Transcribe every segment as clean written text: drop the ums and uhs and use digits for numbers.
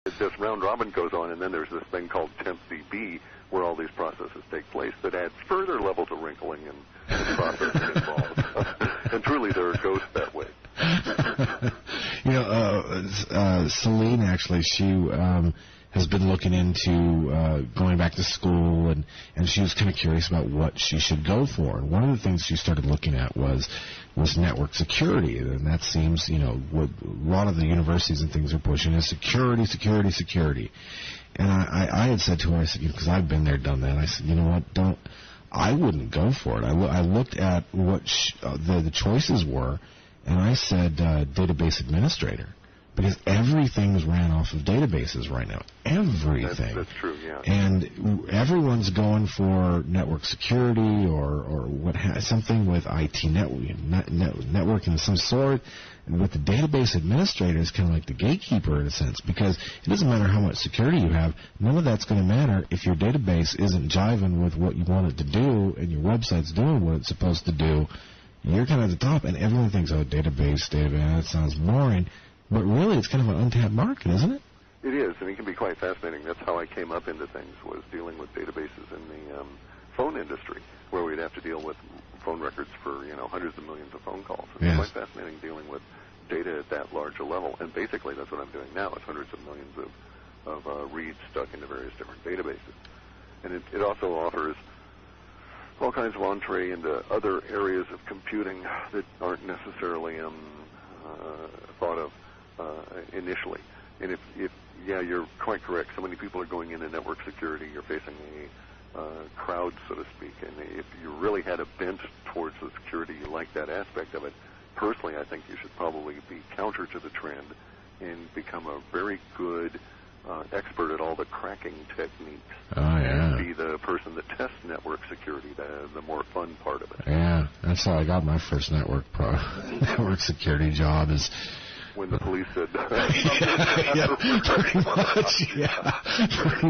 This round robin goes on, and then there's this thing called temp DB, where all these processes take place that adds further levels of wrinkling and processing involved. And truly, there are ghosts that way. Celine, actually, she has been looking into going back to school, and she was kind of curious about what she should go for. And one of the things she started looking at was network security, and that seems, what a lot of the universities and things are pushing is security. And I had said to her, I said, because I've been there, done that. I said, you know what, I wouldn't go for it. I looked at what the choices were, and I said database administrator. Because everything is ran off of databases right now. Everything. That's true, yeah. And everyone's going for network security or something with IT networking of some sort. And with the database administrator, it's kind of like the gatekeeper in a sense, because it doesn't matter how much security you have. None of that's going to matter if your database isn't jiving with what you want it to do and your website's doing what it's supposed to do. You're kind of at the top, and everyone thinks, database, that sounds boring. But really, it's kind of an untapped market, isn't it? It is, and it can be quite fascinating. That's how I came up into things, was dealing with databases in the phone industry, where we'd have to deal with phone records for, hundreds of millions of phone calls. It's quite fascinating dealing with data at that large a level. And basically, that's what I'm doing now. It's hundreds of millions of reads stuck into various different databases. And it also offers all kinds of entree into other areas of computing that aren't necessarily thought of initially. And if you're quite correct. So many people are going into network security. You're facing a crowd, so to speak. And if you really had a bent towards the security, you like that aspect of it. Personally, I think you should probably be counter to the trend and become a very good expert at all the cracking techniques. Oh, yeah. And be the person that tests network security, the more fun part of it. Yeah, that's how I got my first network security job is... When the police said... pretty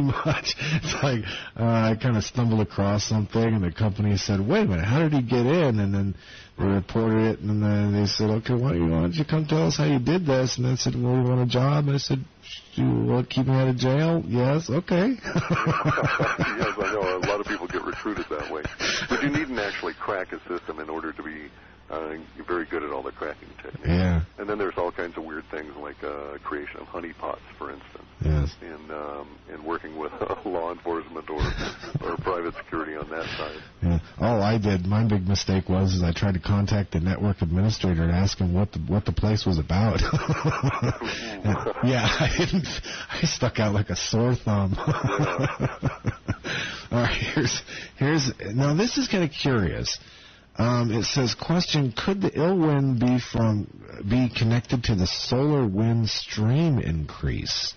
much. It's like I kind of stumbled across something, and the company said, wait a minute, how did he get in? And then they reported it, and then they said, okay, why don't you come tell us how you did this? And I said, well, you want a job? And I said, you want to keep me out of jail? Yes, okay. Yes, I know. A lot of people get recruited that way. But you needn't actually crack a system in order to be very good at all the cracking techniques. Yeah. And then there's all kinds of weird things like creation of honeypots, for instance. Yes. And working with law enforcement or private security on that side. Yeah. All I did, my big mistake was I tried to contact the network administrator and ask him what the place was about. I stuck out like a sore thumb. All right, now this is kind of curious. It says, question, could the ill wind be connected to the solar wind stream increase?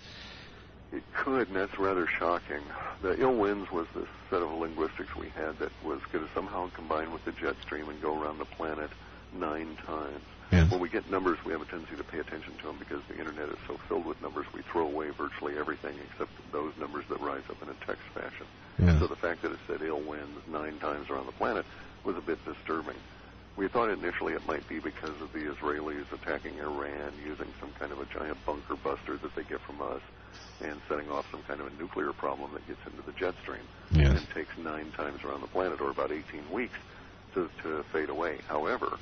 It could, and that's rather shocking. The ill winds was this set of linguistics we had that was going to somehow combine with the jet stream and go around the planet 9 times. Yes. When we get numbers, we have a tendency to pay attention to them because the Internet is so filled with numbers, we throw away virtually everything except those numbers that rise up in a text fashion. Yes. So the fact that it said ill winds 9 times around the planet was a bit disturbing. We thought initially it might be because of the Israelis attacking Iran using some kind of a giant bunker buster that they get from us and setting off some kind of a nuclear problem that gets into the jet stream and takes 9 times around the planet, or about 18 weeks, to fade away. However,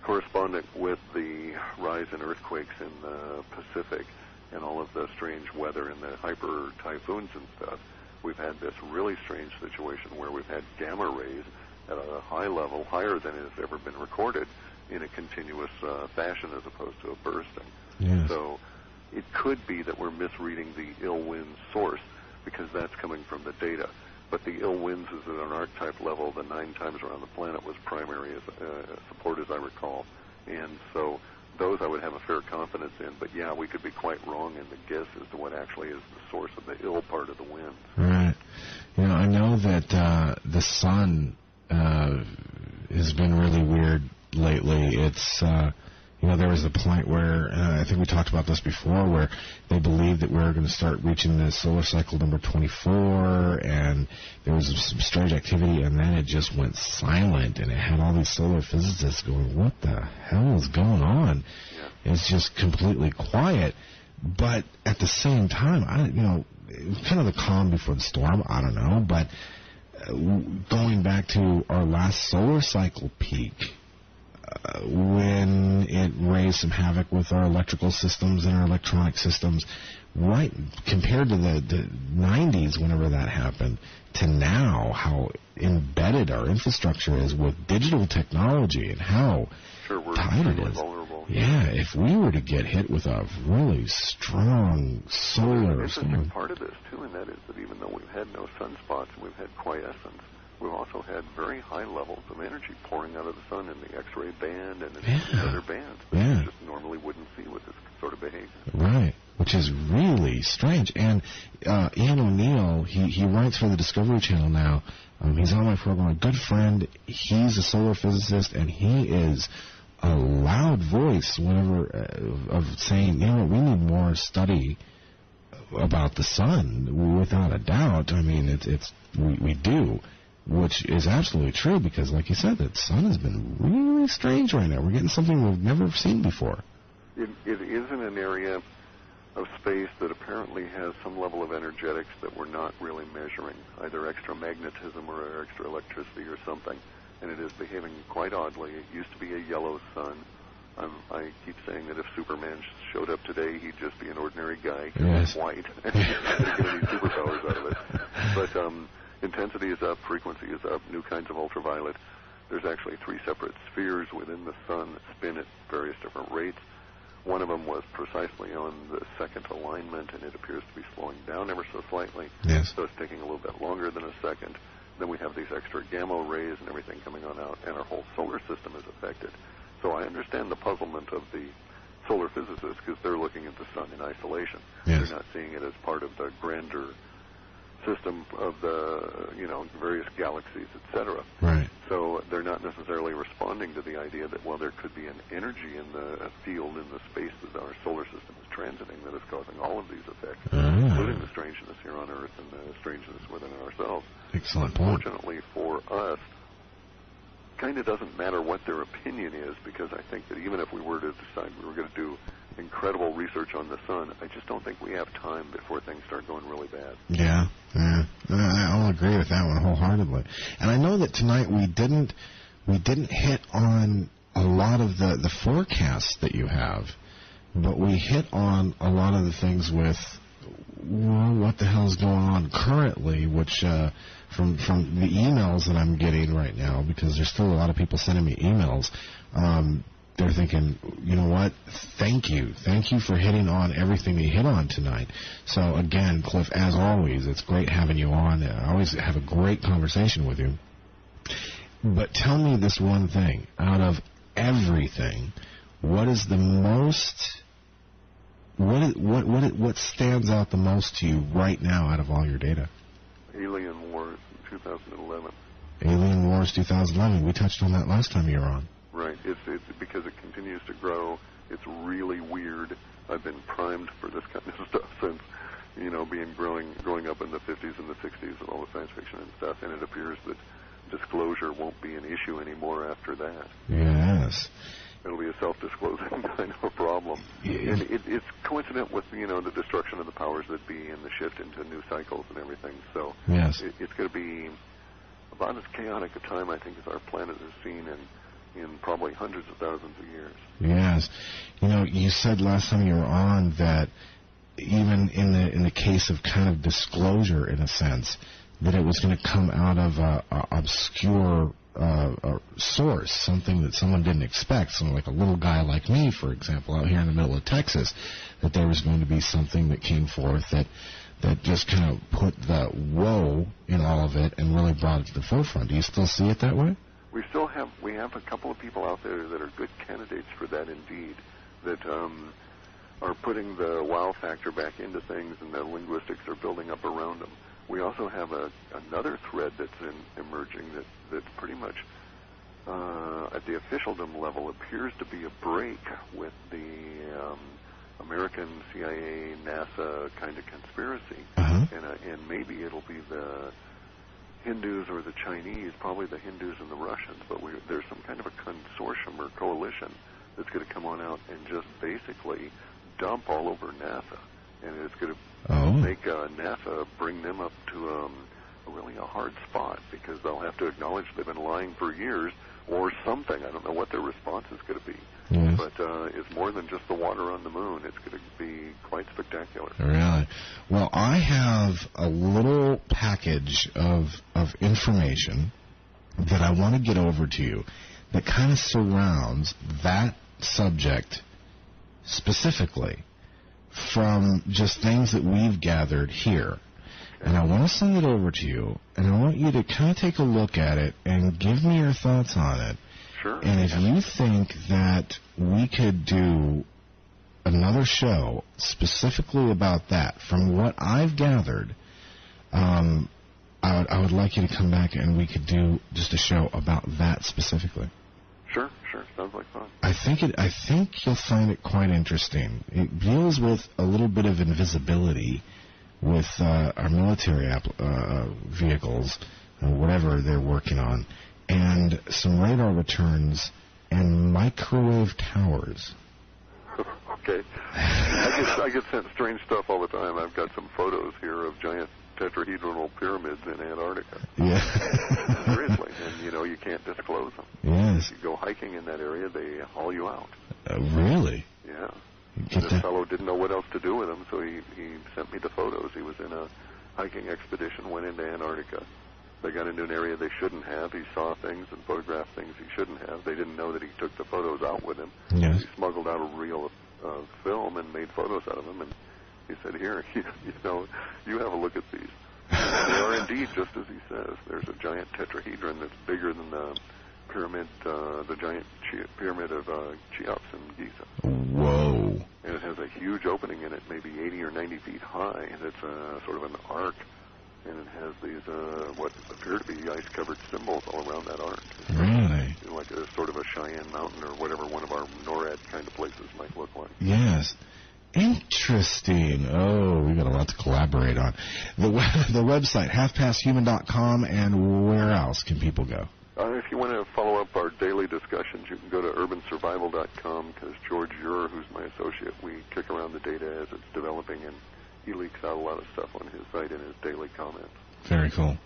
correspondent with the rise in earthquakes in the Pacific and all of the strange weather and the hyper typhoons and stuff, we've had this really strange situation where we've had gamma rays at a high level, higher than has ever been recorded, in a continuous fashion as opposed to a bursting. Yes. So it could be that we're misreading the ill wind source because that's coming from the data. But the ill winds is at an archetype level. The 9 times around the planet was primary support, as I recall. And so those I would have a fair confidence in. But, yeah, we could be quite wrong in the guess as to what actually is the source of the ill part of the wind. Right. I know that the sun has been really weird lately. It's, there was a point where, I think we talked about this before, where they believed that we were going to start reaching the solar cycle number 24, and there was some strange activity, and then it just went silent, and it had all these solar physicists going, what the hell is going on? Yeah. It's just completely quiet. But at the same time, kind of the calm before the storm, I don't know, but going back to our last solar cycle peak, when it raised some havoc with our electrical systems and our electronic systems, right, compared to the 90s, whenever that happened, to now, how embedded our infrastructure is with digital technology and how tight it is. Vulnerable. Yeah, if we were to get hit with a really strong solar storm. Interesting part of this, too, and that is that even though we've had no sunspots and we've had quiescence, we've also had very high levels of energy pouring out of the sun in the X-ray band and in other bands that you just normally wouldn't see with this sort of behavior. Right, which is really strange. And Ian O'Neill, he writes for the Discovery Channel now. He's on my program, a good friend. He's a solar physicist, and he is a loud voice whenever of saying, you know what, we need more study about the sun, without a doubt. I mean, we do. Which is absolutely true, because, like you said, the sun has been really strange right now. We're getting something we've never seen before. It is in an area of space that apparently has some level of energetics that we're not really measuring, either extra magnetism or extra electricity or something, and it is behaving quite oddly. It used to be a yellow sun. I keep saying that if Superman showed up today, he'd just be an ordinary guy, yes. White. He's not going to get any superpowers out of it. But intensity is up, frequency is up, new kinds of ultraviolet. There's actually 3 separate spheres within the sun that spin at various different rates. One of them was precisely on the second alignment, and it appears to be slowing down ever so slightly. Yes. So it's taking a little bit longer than a second. Then we have these extra gamma rays and everything coming on out, and our whole solar system is affected. So I understand the puzzlement of the solar physicists, because they're looking at the sun in isolation. Yes. They're not seeing it as part of the grander system of the, various galaxies, etc. Right. So they're not necessarily responding to the idea that, well, there could be an energy in the field in the space that our solar system is transiting that is causing all of these effects, including the strangeness here on Earth and the strangeness within ourselves. Excellent point. Fortunately for us, kind of doesn't matter what their opinion is, because I think that even if we were to decide we were going to do incredible research on the sun, I just don't think we have time before things start going really bad. Yeah. I'll agree with that one wholeheartedly. And I know that tonight we didn't hit on a lot of the forecasts that you have, but we hit on a lot of the things with, well, what the hell is going on currently, which from the emails that I'm getting right now, because there's still a lot of people sending me emails, they're thinking, you know what, thank you for hitting on everything you hit on tonight. So again, Clif, as always, it's great having you on. I always have a great conversation with you. But tell me this one thing, out of everything, what is the most, what stands out the most to you right now out of all your data? Alien Wars 2011. Alien Wars 2011. We touched on that last time you were on. Right. It's because it continues to grow. It's really weird. I've been primed for this kind of stuff since, growing up in the 50s and the 60s with all the science fiction and stuff, and it appears that disclosure won't be an issue anymore after that. Yes. It'll be a self-disclosing kind of a problem. Yeah. And it's coincident with, the destruction of the powers that be and the shift into new cycles and everything. So yes. It's going to be about as chaotic a time, I think, as our planet has seen in probably hundreds of thousands of years. Yes. You said last time you were on that even in the case of kind of disclosure, in a sense, that it was going to come out of a obscure source, something that someone didn't expect, someone like a little guy like me, for example, out here in the middle of Texas, that there was going to be something that came forth that just kind of put the whoa in all of it and really brought it to the forefront. Do you still see it that way? We have a couple of people out there that are good candidates for that, indeed, that are putting the wow factor back into things, and the linguistics are building up around them. We also have another thread that's emerging that's pretty much at the officialdom level appears to be a break with the American CIA, NASA kind of conspiracy, and maybe it'll be the Hindus or the Chinese, probably the Hindus and the Russians, but there's some kind of a consortium or coalition that's going to come on out and just basically dump all over NASA, and it's going to make NASA bring them up to really a hard spot, because they'll have to acknowledge they've been lying for years or something. I don't know what their response is going to be. Yes. But it's more than just the water on the moon. It's going to be quite spectacular. Really? Well, I have a little package of information that I want to get over to you that kind of surrounds that subject specifically from just things that we've gathered here. And I want to send it over to you, and I want you to kind of take a look at it and give me your thoughts on it. Sure. And if you think that we could do another show specifically about that, from what I've gathered, I would like you to come back and we could do just a show about that specifically. Sure. Sounds like fun. I think you'll find it quite interesting. It deals with a little bit of invisibility with our military vehicles, whatever they're working on, and some radar returns and microwave towers. Okay. I get sent strange stuff all the time. I've got some photos here of giant tetrahedral pyramids in Antarctica. Yeah. Seriously. And, you can't disclose them. Yes. You go hiking in that area, they haul you out. Really? Yeah. And this fellow didn't know what else to do with them, so he sent me the photos. He was in a hiking expedition, went into Antarctica. They got into an area they shouldn't have. He saw things and photographed things he shouldn't have. They didn't know that he took the photos out with him. Yes. He smuggled out a reel of film and made photos out of them, and he said, here, you have a look at these. And they are indeed, just as he says. There's a giant tetrahedron that's bigger than the pyramid, the giant pyramid of Cheops in Giza. Whoa. And it has a huge opening in it, maybe 80 or 90 feet high, and it's sort of an arc, and it has these, what appear to be ice-covered symbols all around that arc. Really? Like a sort of a Cheyenne Mountain or whatever one of our NORAD kind of places might look like. Yes. Interesting. Oh, we got a lot to collaborate on. The website, halfpasthuman.com, and where else can people go? If you want to follow up our daily discussions, you can go to urbansurvival.com, because George Ure, who's my associate, we kick around the data as it's developing, and he leaks out a lot of stuff on his site in his daily comments. Very cool.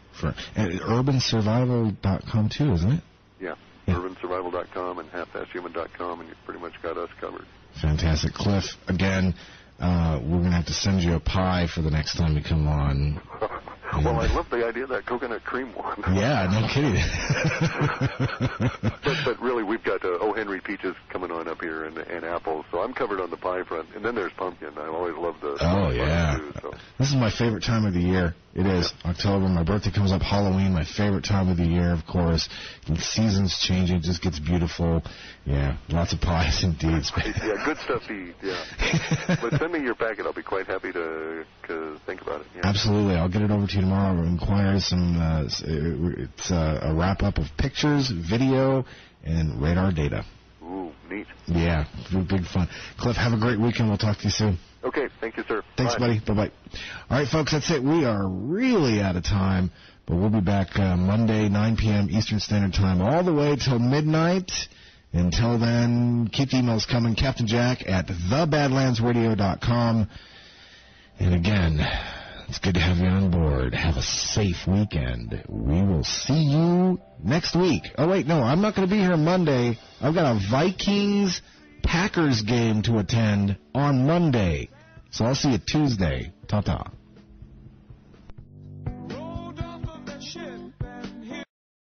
And urbansurvival.com too, isn't it? Yeah. urbansurvival.com and halfpasthuman.com, and you've pretty much got us covered. Fantastic. Clif, again, we're going to have to send you a pie for the next time you come on. Well, I love the idea of that coconut cream one. Yeah, no kidding. but really, we've got O. Henry peaches coming on up here and apples, so I'm covered on the pie front. And then there's pumpkin. I always love the too, so. This is my favorite time of the year. It is. October, my birthday comes up, Halloween, my favorite time of the year, of course. The season's changing, it just gets beautiful. Yeah, lots of pies indeed. Yeah, good stuff to eat, yeah. But send me your packet. I'll be quite happy to think about it. Yeah. Absolutely. I'll get it over to you tomorrow. I'll inquire some, it's a wrap-up of pictures, video, and radar data. Ooh, neat. Yeah, big fun. Clif, have a great weekend. We'll talk to you soon. Okay, thank you, sir. Thanks, buddy. Bye-bye. All right, folks, that's it. We are really out of time, but we'll be back Monday, 9 p.m. Eastern Standard Time, all the way till midnight. Until then, keep the emails coming. Captain Jack at thebadlandsradio.com. And again, it's good to have you on board. Have a safe weekend. We will see you next week. Oh, wait, no, I'm not going to be here Monday. I've got a Vikings-Packers game to attend on Monday. So I'll see you Tuesday. Ta-ta. Rolled off of that ship.